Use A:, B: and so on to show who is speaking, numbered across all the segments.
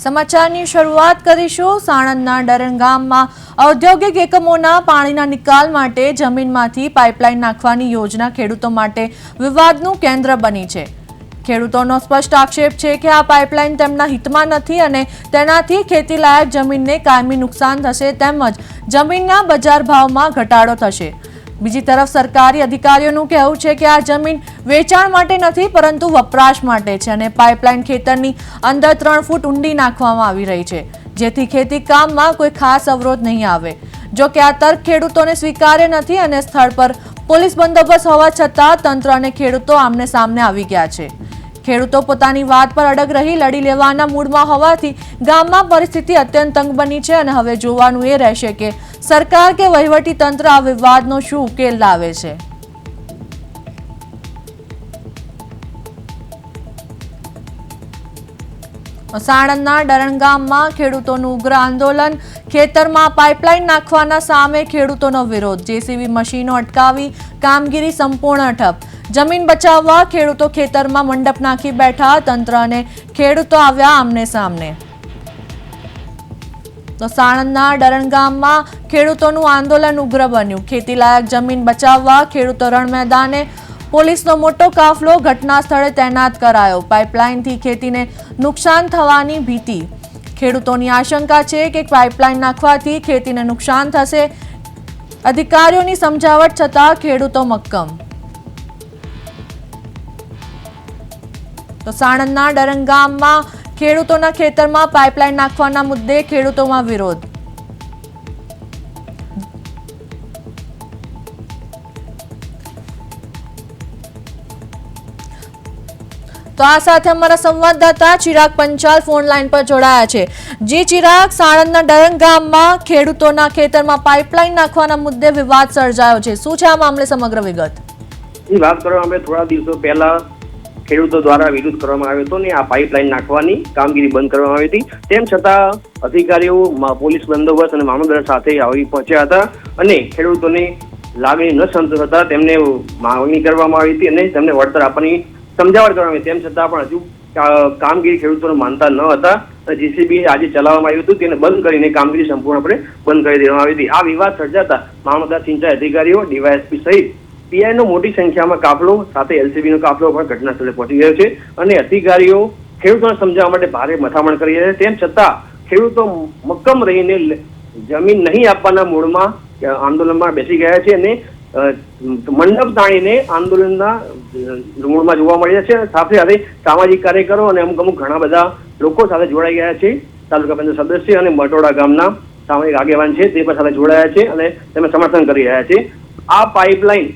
A: સમાચારની શરૂઆત કરીશું સાણંદના ડરણ ગામમાં ઔદ્યોગિક એકમોના પાણીના નિકાલ માટે જમીનમાંથી પાઇપલાઇન નાખવાની યોજના ખેડૂતો માટે વિવાદનું કેન્દ્ર બની છે। ખેડૂતોનો સ્પષ્ટ આક્ષેપ છે કે આ પાઇપલાઇન તેમના હિતમાં નથી અને તેનાથી ખેતીલાયક જમીનને કાયમી નુકસાન થશે તેમજ જમીનના બજાર ભાવમાં ઘટાડો થશે। બીજી તરફ સરકારી અધિકારીઓનું કહેવું છે કે આ જમીન વેચાણ માટે નથી પરંતુ વપરાશ માટે છે અને પાઇપલાઇન ખેતરની અંદર 3 ફૂટ ઊંડી નાખવામાં આવી રહી છે જેથી ખેતી કામમાં કોઈ ખાસ અવરોધ નહીં આવે। જો કે આ તર્ક ખેડૂતોને સ્વીકાર્ય નથી અને સ્થળ પર પોલીસ બંદોબસ્ત હોવા છતાં તંત્ર અને ખેડૂતો આમને સામને આવી ગયા છે। ખેડૂતો પોતાની વાત પર અડગ રહી લડી લેવાના મૂડમાં હોવાથી ગામમાં પરિસ્થિતિ અત્યંત તંગ બની છે અને હવે જોવાનું એ રહેશે કે સરકાર કે વહીવટી તંત્ર આ વિવાદનો શું ઉકેલ લાવે છે। સાણંદના ડરણ ગામમાં ખેડૂતોનું ઉગ્ર આંદોલન, ખેતરમાં પાઇપલાઇન નાખવાના સામે ખેડૂતોનો વિરોધ, જેસીબી મશીનો અટકાવી કામગીરી સંપૂર્ણ ઠપ। જમીન બચાવવા ખેડૂતો ખેતરમાં મંડપ નાખી બેઠા, તંત્ર અને ખેડૂતો આવ્યા આમને સામને। તો સાણંદના ડરણ ગામમાં ખેડૂતોનું આંદોલન ઉગ્ર બન્યું, ખેતીલાયક જમીન બચાવવા ખેડૂતો રણ મેદાને, પોલીસનો મોટો કાફલો ઘટના સ્થળે તૈનાત કરાયો। પાઇપલાઇનથી ખેતીને નુકસાન થવાની ભીતિ, ખેડૂતોની આશંકા છે કે પાઇપલાઇન નાખવાથી ખેતીને નુકસાન થશે, અધિકારીઓની સમજાવટ છતાં ખેડૂતો મક્કમ। તો સાણંદના ડરણ ગામમાં ખેડૂતોના ખેતરમાં પાઇપલાઇન નાખવાના મુદ્દે ખેડૂતોમાં વિરોધ। તો આ સાથે અમારા સંવાદદાતા ચિરાગ પંચાલ ફોન લાઈન પર જોડાયા છે। જી ચિરાગ, સાણંદના ડરણ ગામમાં ખેડૂતોના ખેતરમાં પાઇપલાઇન નાખવાના મુદ્દે વિવાદ સર્જાયો છે, શું છે આ મામલે સમગ્ર વિગત?
B: એ વાત કરવા અમે થોડા દિવસો પહેલા ખેડૂતો દ્વારા વિરોધ કરવામાં આવ્યો હતો ને આ પાઇપલાઇન નાખવાની કામગીરી બંધ કરવામાં આવી હતી, તેમ છતાં અધિકારીઓ પોલીસ બંદોબસ્ત અને મામલતદાર સાથે આવી પહોંચ્યા હતા અને ખેડૂતોની લાગણી ન સંતોષતા તેમને માંગણી કરવામાં આવી હતી અને તેમને વળતર આપવાની સમજાવટ કરવામાં આવી, તેમ છતાં પણ હજુ કામગીરી ખેડૂતોને માનતા ન હતા અને જેસીબી આજે ચલાવવામાં આવ્યું હતું તેને બંધ કરીને કામગીરી સંપૂર્ણપણે બંધ કરી દેવામાં આવી હતી। આ વિવાદ સર્જાતા મામલતદાર સિંચાઈ અધિકારીઓ, ડીવાયએસપી સહિત પીઆઈનો મોટી સંખ્યામાં કાફલો સાથે એલસીબીનો કાફલો પણ ઘટના સ્થળે પહોંચી ગયો છે અને અધિકારીઓ ખેડૂતોને સમજાવવા માટે ભારે મથામણ કરી રહ્યા છે, તેમ છતાં ખેડૂતો મક્કમ રહીને જમીન નહીં આપવાના મૂડમાં આંદોલનમાં બેસી ગયા છે અને મંડપ તાણીને આંદોલનના મૂળમાં જોવા મળ્યા છે। સાથે સાથે સામાજિક કાર્યકરો અને અમુક ઘણા બધા લોકો સાથે જોડાઈ ગયા છે। તાલુકા પંચાયત સદસ્ય અને મટોડા ગામના સામાજિક આગેવાન છે તે પણ સાથે જોડાયા છે અને તેમને સમર્થન કરી રહ્યા છે। આ પાઇપલાઇન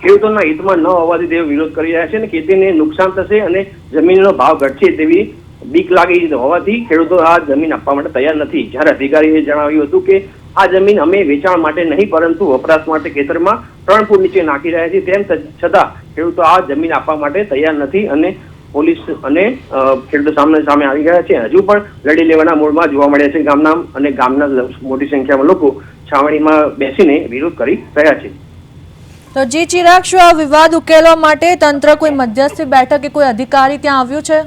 B: ખેડૂતોના હિતમાં ન હોવાથી તેઓ વિરોધ કરી રહ્યા છે અને ખેતીને નુકસાન થશે અને જમીનનો ભાવ ઘટશે તેવી બીક લાગી હોવાથી ખેડૂતો આ જમીન આપવા માટે તૈયાર નથી। જ્યારે અધિકારીએ જણાવ્યું હતું કે આ જમીન અમે વેચાણ માટે નહીં પરંતુ વપરાશ માટે ખેતરમાં 3 ફૂટ નીચે નાખી રહ્યા છીએ, તેમ છતાં ખેડૂતો આ જમીન આપવા માટે તૈયાર નથી અને પોલીસ અને ખેડૂતો સામે આવી ગયા છે। હજુ પણ લડી લેવાના મૂડમાં જોવા મળ્યા છે ગામના અને ગામના મોટી સંખ્યામાં લોકો છાવણીમાં બેસીને વિરોધ કરી રહ્યા છે।
A: તો જી ચિરાગ, શું આ વિવાદ ઉકેલવા માટે તંત્ર કોઈ મધ્યસ્થી બેઠક કે કોઈ અધિકારી ત્યાં આવ્યું છે?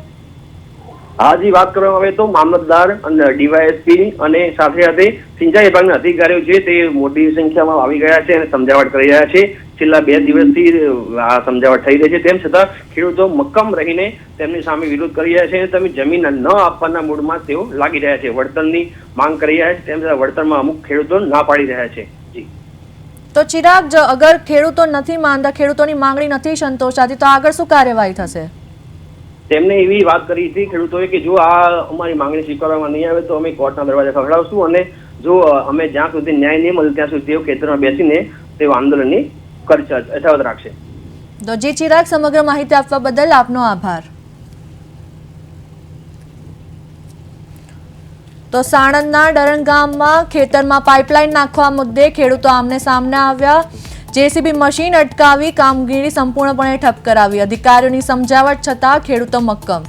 B: હાજી, વાત કરવામાં આવે તો મામલતદાર અને ડીવાયએસપી અને સાથે સાથે સિંચાઈ વિભાગના અધિકારીઓ છે તે મોટી સંખ્યામાં આવી ગયા છે અને સમજાવટ કરી રહ્યા છે। છેલ્લા 2 દિવસથી આ સમજાવટ થઈ રહી છે, તેમ છતાં ખેડૂતો મક્કમ રહીને તેમની સામે વિરોધ કરી રહ્યા છે અને તમે જમીન ન આપવાના મૂડમાં તેઓ લાગી રહ્યા છે, વળતરની માંગ કરી રહ્યા છે, તેમ છતાં વળતરમાં અમુક ખેડૂતો ના પાડી રહ્યા છે। જી
A: તો ચિરાગ, અગર ખેડૂતો નથી માનતા, ખેડૂતોની માંગણી નથી સંતોષાતી, તો આગળ શું કાર્યવાહી થશે?
B: તેમને એવી વાત કરી હતી ખેડૂતોએ કે જો આ અમારી માંગણી સ્વીકારવામાં નહીં આવે તો અમે કોર્ટના દરવાજા ખખડાવશું અને જો અમે જ્યાં સુધી ન્યાય નહીં મળે ત્યાં સુધી તેઓ ખેતરમાં બેસીને તેઓ આંદોલનની યથાવત રાખશે।
A: તો જી ચિરાગ, સમગ્ર માહિતી આપવા બદલ આપનો આભાર। તો સાણંદના ડરણ ગામમાં ખેતરમાં પાઇપલાઇન નાખવા મુદ્દે ખેડૂતો આમને સામને આવ્યા, જેસીબી મશીન અટકાવી કામગીરી સંપૂર્ણપણે ઠપ કરાવી, અધિકારીઓની સમજાવટ છતાં ખેડૂતો મક્કમ।